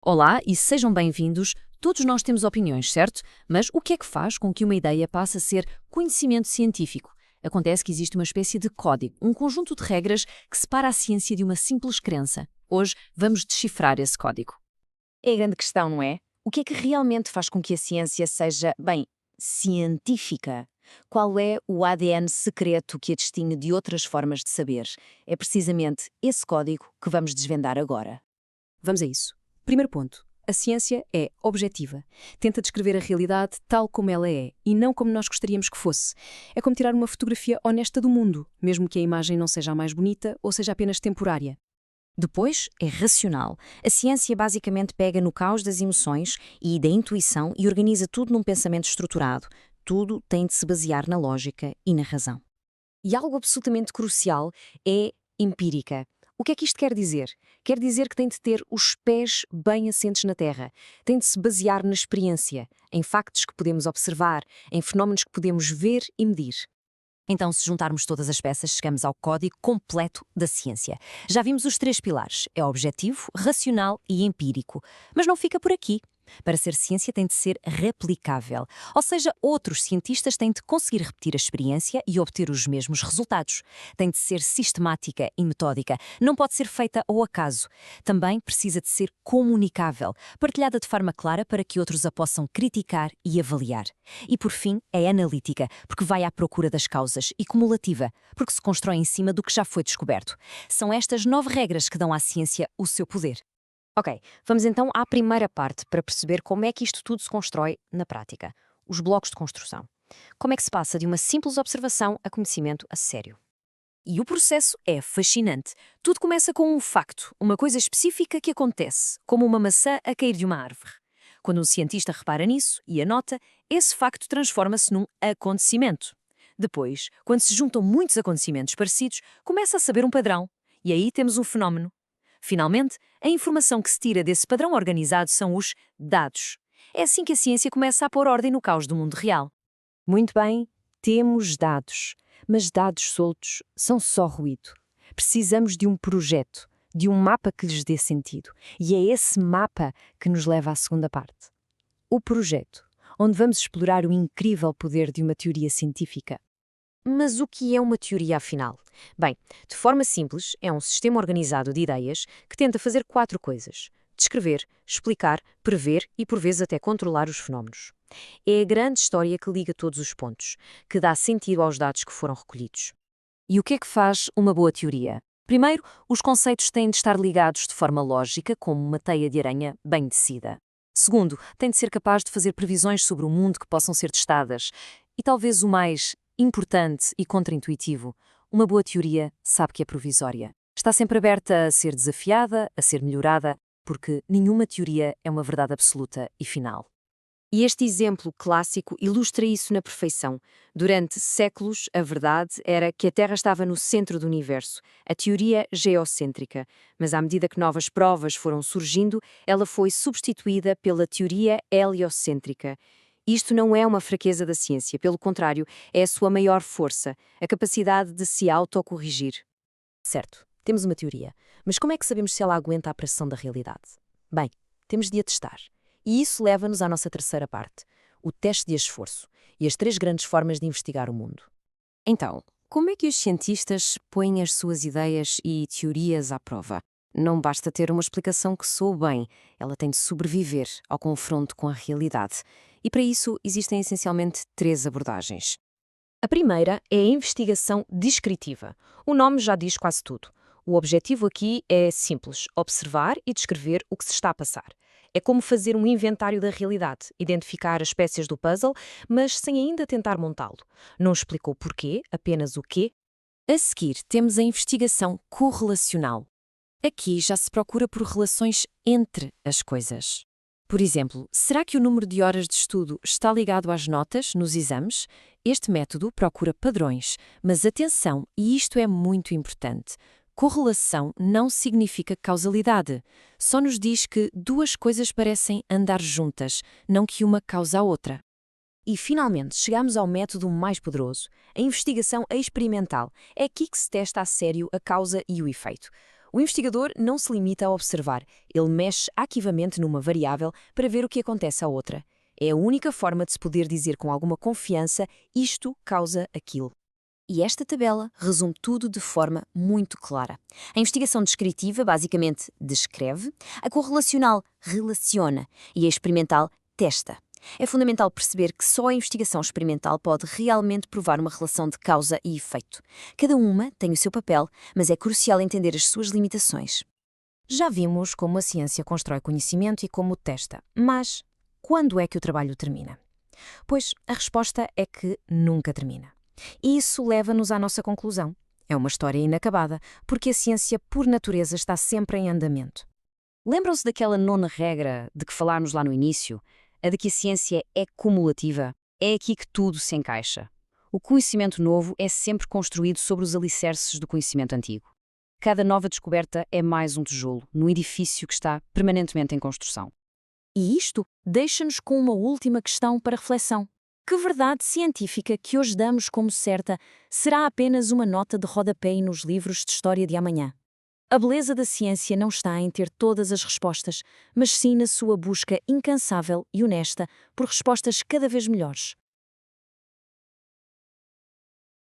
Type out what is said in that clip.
Olá e sejam bem-vindos. Todos nós temos opiniões, certo? Mas o que é que faz com que uma ideia passe a ser conhecimento científico? Acontece que existe uma espécie de código, um conjunto de regras que separa a ciência de uma simples crença. Hoje vamos decifrar esse código. É a grande questão, não é? O que é que realmente faz com que a ciência seja, bem, científica? Qual é o ADN secreto que a distingue de outras formas de saber? É precisamente esse código que vamos desvendar agora. Vamos a isso. Primeiro ponto. A ciência é objetiva. Tenta descrever a realidade tal como ela é e não como nós gostaríamos que fosse. É como tirar uma fotografia honesta do mundo, mesmo que a imagem não seja a mais bonita ou seja apenas temporária. Depois, é racional. A ciência basicamente pega no caos das emoções e da intuição e organiza tudo num pensamento estruturado. Tudo tem de se basear na lógica e na razão. E algo absolutamente crucial é empírica. O que é que isto quer dizer? Quer dizer que tem de ter os pés bem assentes na terra. Tem de se basear na experiência, em factos que podemos observar, em fenómenos que podemos ver e medir. Então, se juntarmos todas as peças, chegamos ao código completo da ciência. Já vimos os três pilares: é objetivo, racional e empírico. Mas não fica por aqui. Para ser ciência tem de ser replicável, ou seja, outros cientistas têm de conseguir repetir a experiência e obter os mesmos resultados. Tem de ser sistemática e metódica, não pode ser feita ao acaso. Também precisa de ser comunicável, partilhada de forma clara para que outros a possam criticar e avaliar. E por fim, é analítica, porque vai à procura das causas, e cumulativa, porque se constrói em cima do que já foi descoberto. São estas 9 regras que dão à ciência o seu poder. Ok, vamos então à primeira parte para perceber como é que isto tudo se constrói na prática. Os blocos de construção. Como é que se passa de uma simples observação a conhecimento a sério? E o processo é fascinante. Tudo começa com um facto, uma coisa específica que acontece, como uma maçã a cair de uma árvore. Quando um cientista repara nisso e anota, esse facto transforma-se num acontecimento. Depois, quando se juntam muitos acontecimentos parecidos, começa a saber um padrão. E aí temos um fenómeno. Finalmente, a informação que se tira desse padrão organizado são os dados. É assim que a ciência começa a pôr ordem no caos do mundo real. Muito bem, temos dados, mas dados soltos são só ruído. Precisamos de um projeto, de um mapa que lhes dê sentido. E é esse mapa que nos leva à segunda parte. O projeto, onde vamos explorar o incrível poder de uma teoria científica. Mas o que é uma teoria, afinal? Bem, de forma simples, é um sistema organizado de ideias que tenta fazer 4 coisas: descrever, explicar, prever e, por vezes, até controlar os fenómenos. É a grande história que liga todos os pontos, que dá sentido aos dados que foram recolhidos. E o que é que faz uma boa teoria? Primeiro, os conceitos têm de estar ligados de forma lógica, como uma teia de aranha bem tecida. Segundo, tem de ser capaz de fazer previsões sobre o mundo que possam ser testadas. E talvez o mais importante e contraintuitivo, uma boa teoria sabe que é provisória. Está sempre aberta a ser desafiada, a ser melhorada, porque nenhuma teoria é uma verdade absoluta e final. E este exemplo clássico ilustra isso na perfeição. Durante séculos, a verdade era que a Terra estava no centro do universo, a teoria geocêntrica. Mas à medida que novas provas foram surgindo, ela foi substituída pela teoria heliocêntrica. Isto não é uma fraqueza da ciência, pelo contrário, é a sua maior força, a capacidade de se autocorrigir. Certo, temos uma teoria, mas como é que sabemos se ela aguenta a pressão da realidade? Bem, temos de a testar. E isso leva-nos à nossa terceira parte, o teste de esforço e as 3 grandes formas de investigar o mundo. Então, como é que os cientistas põem as suas ideias e teorias à prova? Não basta ter uma explicação que soe bem, ela tem de sobreviver ao confronto com a realidade. E para isso existem essencialmente 3 abordagens. A primeira é a investigação descritiva. O nome já diz quase tudo. O objetivo aqui é simples: observar e descrever o que se está a passar. É como fazer um inventário da realidade, identificar as peças do puzzle, mas sem ainda tentar montá-lo. Não explicou porquê, apenas o quê. A seguir, temos a investigação correlacional. Aqui já se procura por relações entre as coisas. Por exemplo, será que o número de horas de estudo está ligado às notas nos exames? Este método procura padrões, mas atenção, e isto é muito importante. Correlação não significa causalidade. Só nos diz que 2 coisas parecem andar juntas, não que uma causa a outra. E, finalmente, chegamos ao método mais poderoso, a investigação experimental. É aqui que se testa a sério a causa e o efeito. O investigador não se limita a observar, ele mexe ativamente numa variável para ver o que acontece à outra. É a única forma de se poder dizer com alguma confiança isto causa aquilo. E esta tabela resume tudo de forma muito clara. A investigação descritiva basicamente descreve, a correlacional relaciona e a experimental testa. É fundamental perceber que só a investigação experimental pode realmente provar uma relação de causa e efeito. Cada uma tem o seu papel, mas é crucial entender as suas limitações. Já vimos como a ciência constrói conhecimento e como o testa, mas quando é que o trabalho termina? Pois a resposta é que nunca termina. E isso leva-nos à nossa conclusão. É uma história inacabada, porque a ciência, por natureza, está sempre em andamento. Lembram-se daquela nona regra de que falámos lá no início? A de que a ciência é cumulativa? É aqui que tudo se encaixa. O conhecimento novo é sempre construído sobre os alicerces do conhecimento antigo. Cada nova descoberta é mais um tijolo no edifício que está permanentemente em construção. E isto deixa-nos com uma última questão para reflexão. Que verdade científica que hoje damos como certa será apenas uma nota de rodapé nos livros de história de amanhã? A beleza da ciência não está em ter todas as respostas, mas sim na sua busca incansável e honesta por respostas cada vez melhores.